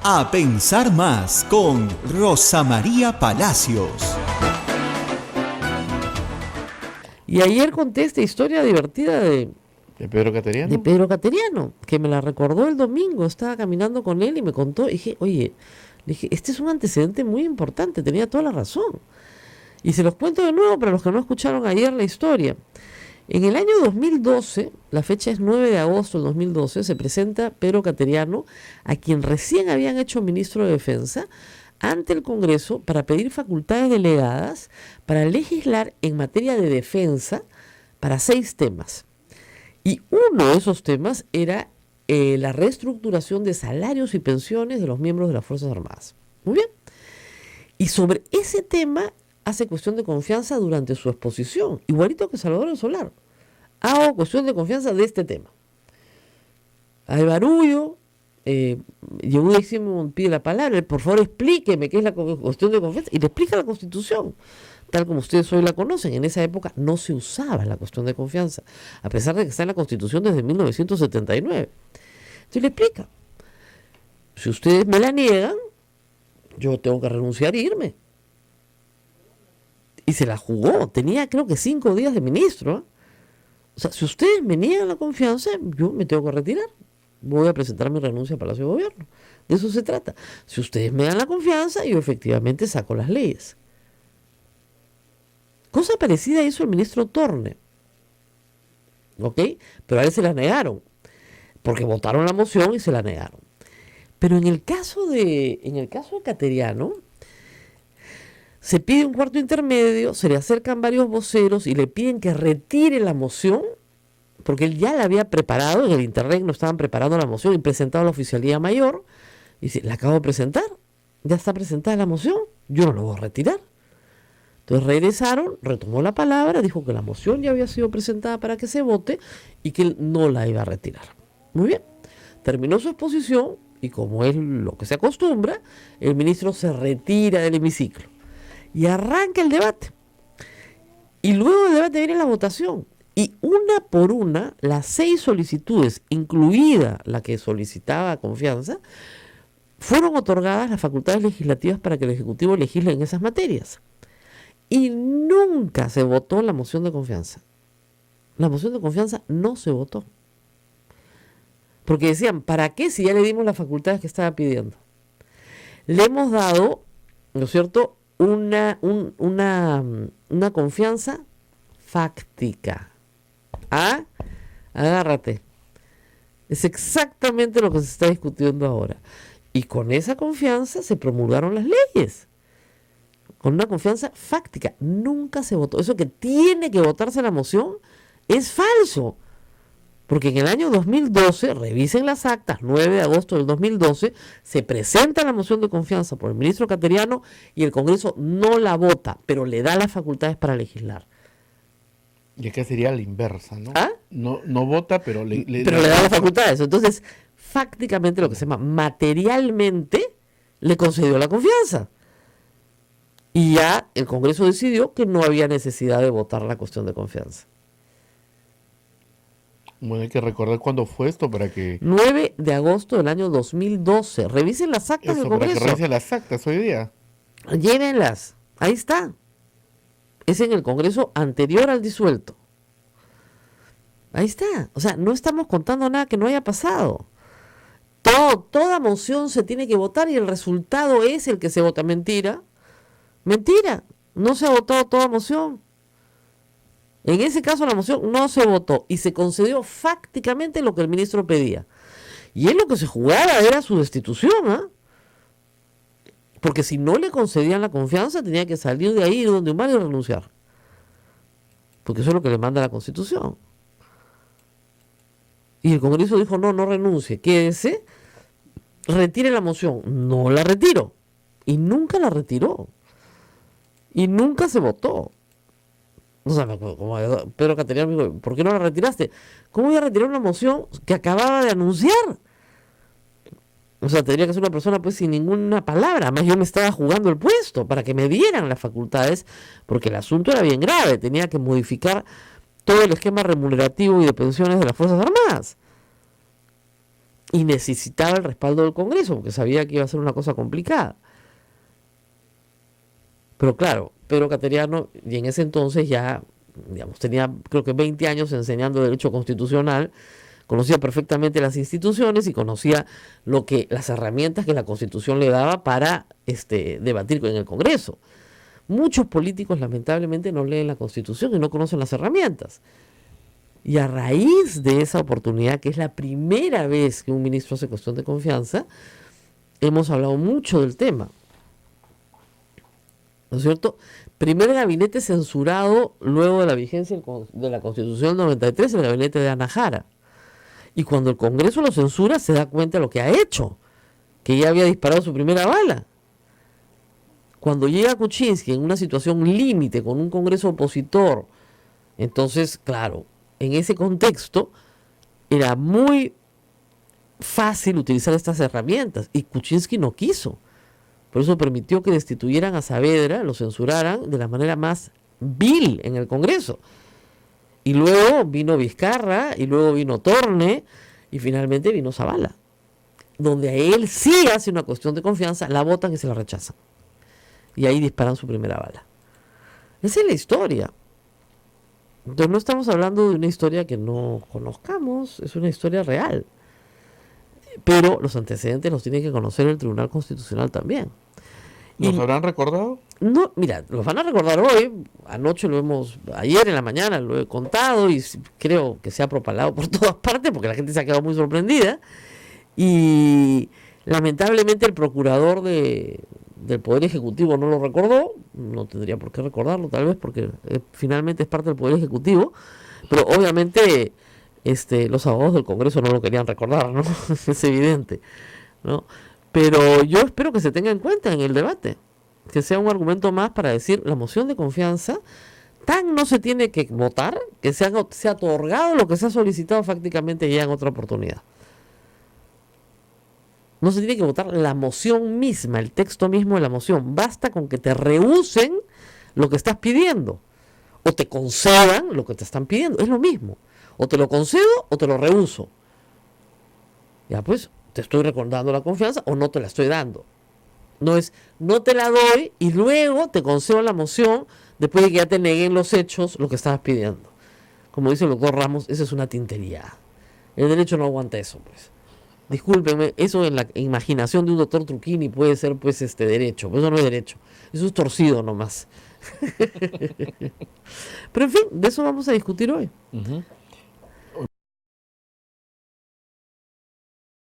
A Pensar Más con Rosa María Palacios. Y ayer conté esta historia divertida de Pedro Cateriano. de Pedro Cateriano, que me la recordó el domingo. Estaba caminando con él y me contó. Y dije, oye, le dije, este es un antecedente muy importante, tenía toda la razón. Y se los cuento de nuevo para los que no escucharon ayer la historia. En el año 2012, la fecha es 9 de agosto del 2012, se presenta Pedro Cateriano, a quien recién habían hecho ministro de Defensa, ante el Congreso para pedir facultades delegadas para legislar en materia de defensa para 6 temas. Y uno de esos temas era la reestructuración de salarios y pensiones de los miembros de las Fuerzas Armadas. Muy bien. Y sobre ese tema hace cuestión de confianza durante su exposición, igualito que Salvador del Solar. Hago cuestión de confianza de este tema. Hay barullo, Yehuda Simón pide la palabra, por favor explíqueme qué es la cuestión de confianza, y le explica la Constitución, tal como ustedes hoy la conocen. En esa época no se usaba la cuestión de confianza, a pesar de que está en la Constitución desde 1979. Entonces le explica, si ustedes me la niegan, yo tengo que renunciar e irme. Y se la jugó, tenía creo que 5 días de ministro. O sea, si ustedes me niegan la confianza, yo me tengo que retirar. Voy a presentar mi renuncia al Palacio de Gobierno. De eso se trata. Si ustedes me dan la confianza, yo efectivamente saco las leyes. Cosa parecida hizo el ministro Torne. ¿Ok? Pero a él se la negaron. Porque votaron la moción y se la negaron. Pero en el caso de Cateriano, se pide un cuarto intermedio, se le acercan varios voceros y le piden que retire la moción, porque él ya la había preparado, en el internet no estaban preparando la moción y presentado a la oficialía mayor. Y dice, la acabo de presentar, ya está presentada la moción, yo no la voy a retirar. Entonces regresaron, retomó la palabra, dijo que la moción ya había sido presentada para que se vote y que él no la iba a retirar. Muy bien, terminó su exposición y como es lo que se acostumbra, el ministro se retira del hemiciclo. Y arranca el debate. Y luego del debate viene la votación. Y una por una, las 6 solicitudes, incluida la que solicitaba confianza, fueron otorgadas las facultades legislativas para que el Ejecutivo legisle en esas materias. Y nunca se votó la moción de confianza. La moción de confianza no se votó. Porque decían, ¿para qué si ya le dimos las facultades que estaba pidiendo? Le hemos dado, ¿no es cierto?, una confianza fáctica. ¿Ah? Agárrate. Es exactamente lo que se está discutiendo ahora. Y con esa confianza se promulgaron las leyes. Con una confianza fáctica. Nunca se votó. Eso que tiene que votarse la moción es falso. Porque en el año 2012, revisen las actas, 9 de agosto del 2012, se presenta la moción de confianza por el ministro Cateriano y el Congreso no la vota, pero le da las facultades para legislar. Y acá sería la inversa, ¿no? ¿Ah? No vota, pero le da las facultades. Entonces, fácticamente, lo que se llama materialmente, le concedió la confianza. Y ya el Congreso decidió que no había necesidad de votar la cuestión de confianza. Bueno, hay que recordar cuándo fue esto para que... 9 de agosto del año 2012. Revisen las actas del Congreso. Para que revisen las actas hoy día. Llévenlas. Ahí está. Es en el Congreso anterior al disuelto. Ahí está. O sea, no estamos contando nada que no haya pasado. Toda moción se tiene que votar y el resultado es el que se vota. Mentira. Mentira. No se ha votado toda moción. En ese caso la moción no se votó y se concedió fácticamente lo que el ministro pedía. Y él lo que se jugaba era su destitución, ¿ah? Porque si no le concedían la confianza tenía que salir de ahí, donde humano, y renunciar. Porque eso es lo que le manda la Constitución. Y el Congreso dijo, no renuncie, quédese, retire la moción. No la retiro. Y nunca la retiró. Y nunca se votó. O sea, como Pedro Cateriano me dijo, ¿por qué no la retiraste? ¿Cómo voy a retirar una moción que acababa de anunciar? O sea, tendría que ser una persona pues sin ninguna palabra. Además yo me estaba jugando el puesto para que me dieran las facultades, porque el asunto era bien grave. Tenía que modificar todo el esquema remunerativo y de pensiones de las Fuerzas Armadas. y necesitaba el respaldo del Congreso porque sabía que iba a ser una cosa complicada. Pero claro, Pedro Cateriano, y en ese entonces ya, digamos, tenía creo que 20 años enseñando derecho constitucional, conocía perfectamente las instituciones y conocía las herramientas que la Constitución le daba para debatir en el Congreso. Muchos políticos lamentablemente no leen la Constitución y no conocen las herramientas. Y a raíz de esa oportunidad, que es la primera vez que un ministro hace cuestión de confianza, hemos hablado mucho del tema. ¿No es cierto? Primer gabinete censurado luego de la vigencia de la Constitución del 93, el gabinete de Ana Jara. Y cuando el Congreso lo censura, se da cuenta de lo que ha hecho, que ya había disparado su primera bala. Cuando llega Kuczynski en una situación límite con un Congreso opositor, entonces, claro, en ese contexto era muy fácil utilizar estas herramientas y Kuczynski no quiso. Por eso permitió que destituyeran a Saavedra, lo censuraran de la manera más vil en el Congreso. Y luego vino Vizcarra, y luego vino Torne, y finalmente vino Zavala, donde a él sí hace una cuestión de confianza, la votan y se la rechazan. Y ahí disparan su primera bala. Esa es la historia. Entonces no estamos hablando de una historia que no conozcamos, es una historia real. Pero los antecedentes los tiene que conocer el Tribunal Constitucional también. ¿Nos habrán recordado? No, mira, los van a recordar hoy, ayer en la mañana lo he contado y creo que se ha propalado por todas partes porque la gente se ha quedado muy sorprendida y lamentablemente el procurador del Poder Ejecutivo no lo recordó, no tendría por qué recordarlo tal vez porque finalmente es parte del Poder Ejecutivo, pero obviamente los abogados del Congreso no lo querían recordar, ¿no? Es evidente, ¿no? Pero yo espero que se tenga en cuenta en el debate, que sea un argumento más para decir la moción de confianza tan no se tiene que votar, que se ha otorgado lo que se ha solicitado prácticamente ya en otra oportunidad. No se tiene que votar la moción misma, el texto mismo de la moción. Basta con que te rehúsen lo que estás pidiendo o te concedan lo que te están pidiendo. Es lo mismo. O te lo concedo o te lo rehuso. Ya pues, te estoy recordando la confianza o no te la estoy dando. No es, no te la doy y luego te concedo la moción después de que ya te neguen los hechos lo que estabas pidiendo. Como dice el doctor Ramos, esa es una tintería. El derecho no aguanta eso, pues. Discúlpenme, eso en la imaginación de un doctor Truquini puede ser, pues, derecho. Pero eso no es derecho. Eso es torcido nomás. Pero en fin, de eso vamos a discutir hoy.